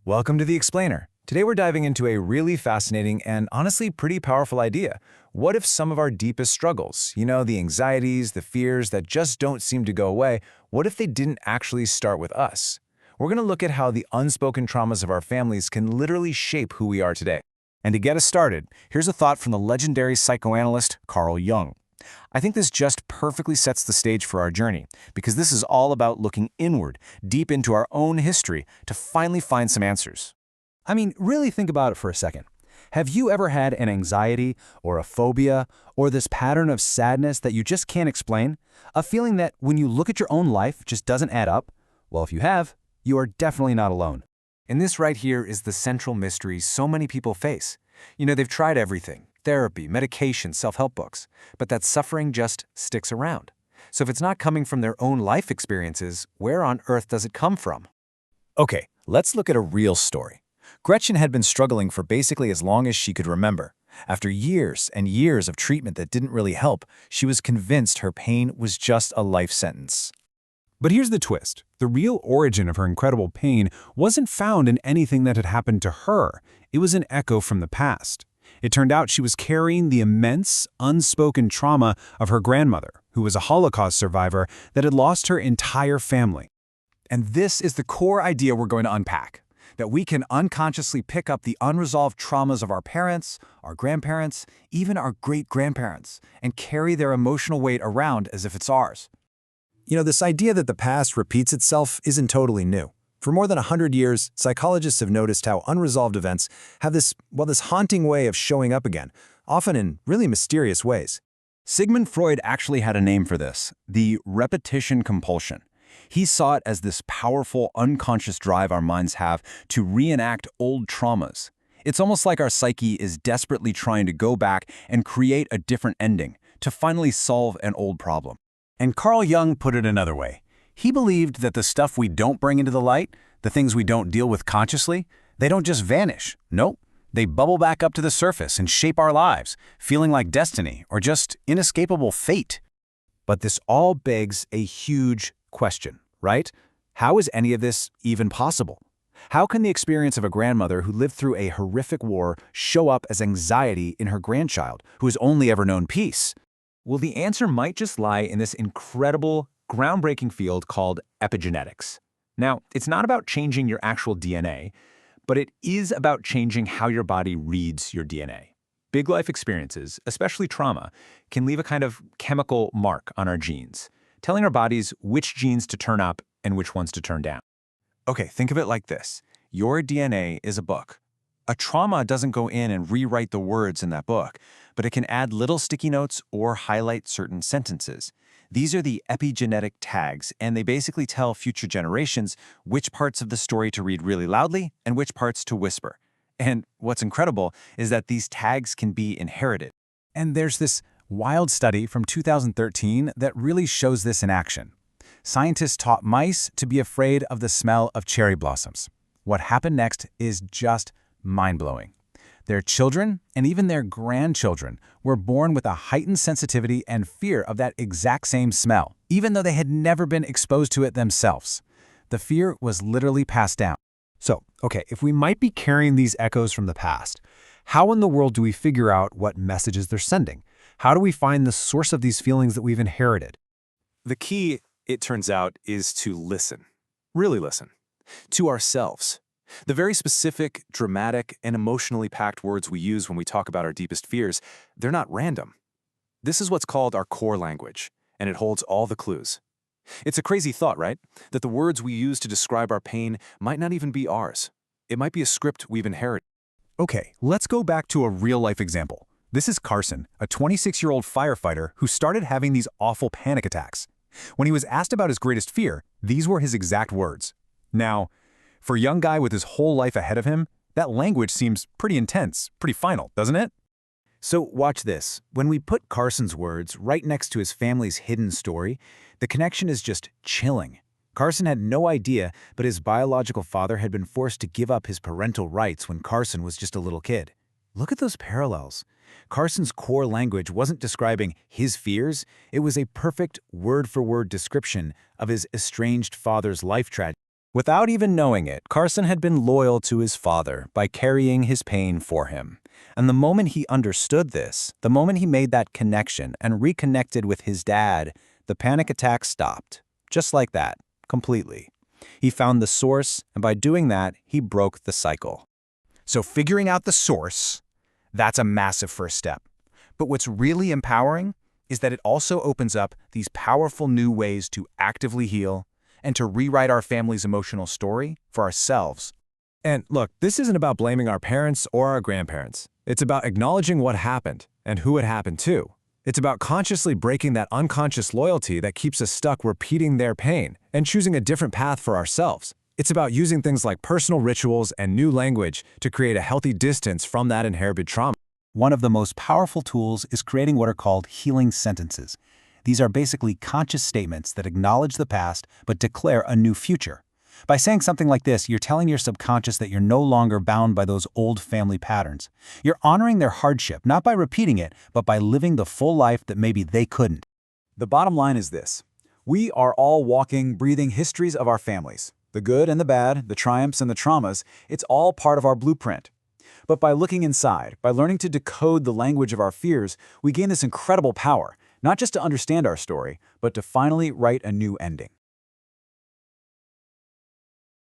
Welcome to The Explainer. Today we're diving into a really fascinating and honestly pretty powerful idea. What if some of our deepest struggles, the anxieties, the fears that just don't seem to go away, what if they didn't actually start with us? We're going to look at how the unspoken traumas of our families can literally shape who we are today. And to get us started, here's a thought from the legendary psychoanalyst Carl Jung. I think this just perfectly sets the stage for our journey, because this is all about looking inward, deep into our own history, to finally find some answers. I mean, really think about it for a second. Have you ever had an anxiety or a phobia or this pattern of sadness that you just can't explain? A feeling that when you look at your own life just doesn't add up? Well, if you have, you are definitely not alone. And this right here is the central mystery so many people face. They've tried everything: therapy, medication, self-help books, but that suffering just sticks around. So if it's not coming from their own life experiences, where on earth does it come from? Okay, let's look at a real story. Gretchen had been struggling for basically as long as she could remember. After years and years of treatment that didn't really help, she was convinced her pain was just a life sentence. But here's the twist. The real origin of her incredible pain wasn't found in anything that had happened to her. It was an echo from the past. It turned out she was carrying the immense, unspoken trauma of her grandmother, who was a Holocaust survivor that had lost her entire family. And this is the core idea we're going to unpack: that we can unconsciously pick up the unresolved traumas of our parents, our grandparents, even our great-grandparents, and carry their emotional weight around as if it's ours. This idea that the past repeats itself isn't totally new. For more than 100 years, psychologists have noticed how unresolved events have this haunting way of showing up again, often in really mysterious ways. Sigmund Freud actually had a name for this: the repetition compulsion. He saw it as this powerful, unconscious drive our minds have to reenact old traumas. It's almost like our psyche is desperately trying to go back and create a different ending, to finally solve an old problem. And Carl Jung put it another way. He believed that the stuff we don't bring into the light, the things we don't deal with consciously, they don't just vanish. Nope. They bubble back up to the surface and shape our lives, feeling like destiny or just inescapable fate. But this all begs a huge question, right? How is any of this even possible? How can the experience of a grandmother who lived through a horrific war show up as anxiety in her grandchild, who has only ever known peace? Well, the answer might just lie in this incredible, groundbreaking field called epigenetics. Now, it's not about changing your actual DNA, but it is about changing how your body reads your DNA. Big life experiences, especially trauma, can leave a kind of chemical mark on our genes, telling our bodies which genes to turn up and which ones to turn down. Okay, think of it like this. Your DNA is a book. A trauma doesn't go in and rewrite the words in that book, but it can add little sticky notes or highlight certain sentences. These are the epigenetic tags, and they basically tell future generations which parts of the story to read really loudly and which parts to whisper. And what's incredible is that these tags can be inherited. And there's this wild study from 2013 that really shows this in action. Scientists taught mice to be afraid of the smell of cherry blossoms. What happened next is just mind-blowing. Their children and even their grandchildren were born with a heightened sensitivity and fear of that exact same smell, even though they had never been exposed to it themselves. The fear was literally passed down. So, if we might be carrying these echoes from the past, how in the world do we figure out what messages they're sending? How do we find the source of these feelings that we've inherited? The key, it turns out, is to listen. Really listen. To ourselves. The very specific, dramatic, and emotionally packed words we use when we talk about our deepest fears, they're not random. This is what's called our core language, and it holds all the clues. It's a crazy thought, right? That the words we use to describe our pain might not even be ours. It might be a script we've inherited. Okay, let's go back to a real-life example. This is Carson, a 26-year-old firefighter who started having these awful panic attacks. When he was asked about his greatest fear, these were his exact words. Now, for a young guy with his whole life ahead of him, that language seems pretty intense, pretty final, doesn't it? So watch this. When we put Carson's words right next to his family's hidden story, the connection is just chilling. Carson had no idea, but his biological father had been forced to give up his parental rights when Carson was just a little kid. Look at those parallels. Carson's core language wasn't describing his fears, it was a perfect word-for-word description of his estranged father's life tragedy. Without even knowing it, Carson had been loyal to his father by carrying his pain for him. And the moment he understood this, the moment he made that connection and reconnected with his dad, the panic attack stopped. Just like that, completely. He found the source, and by doing that, he broke the cycle. So figuring out the source, that's a massive first step. But what's really empowering is that it also opens up these powerful new ways to actively heal and to rewrite our family's emotional story for ourselves. And look, this isn't about blaming our parents or our grandparents. It's about acknowledging what happened and who it happened to. It's about consciously breaking that unconscious loyalty that keeps us stuck repeating their pain and choosing a different path for ourselves. It's about using things like personal rituals and new language to create a healthy distance from that inherited trauma. One of the most powerful tools is creating what are called healing sentences. These are basically conscious statements that acknowledge the past but declare a new future. By saying something like this, you're telling your subconscious that you're no longer bound by those old family patterns. You're honoring their hardship, not by repeating it, but by living the full life that maybe they couldn't. The bottom line is this. We are all walking, breathing histories of our families. The good and the bad, the triumphs and the traumas, it's all part of our blueprint. But by looking inside, by learning to decode the language of our fears, we gain this incredible power, not just to understand our story, but to finally write a new ending.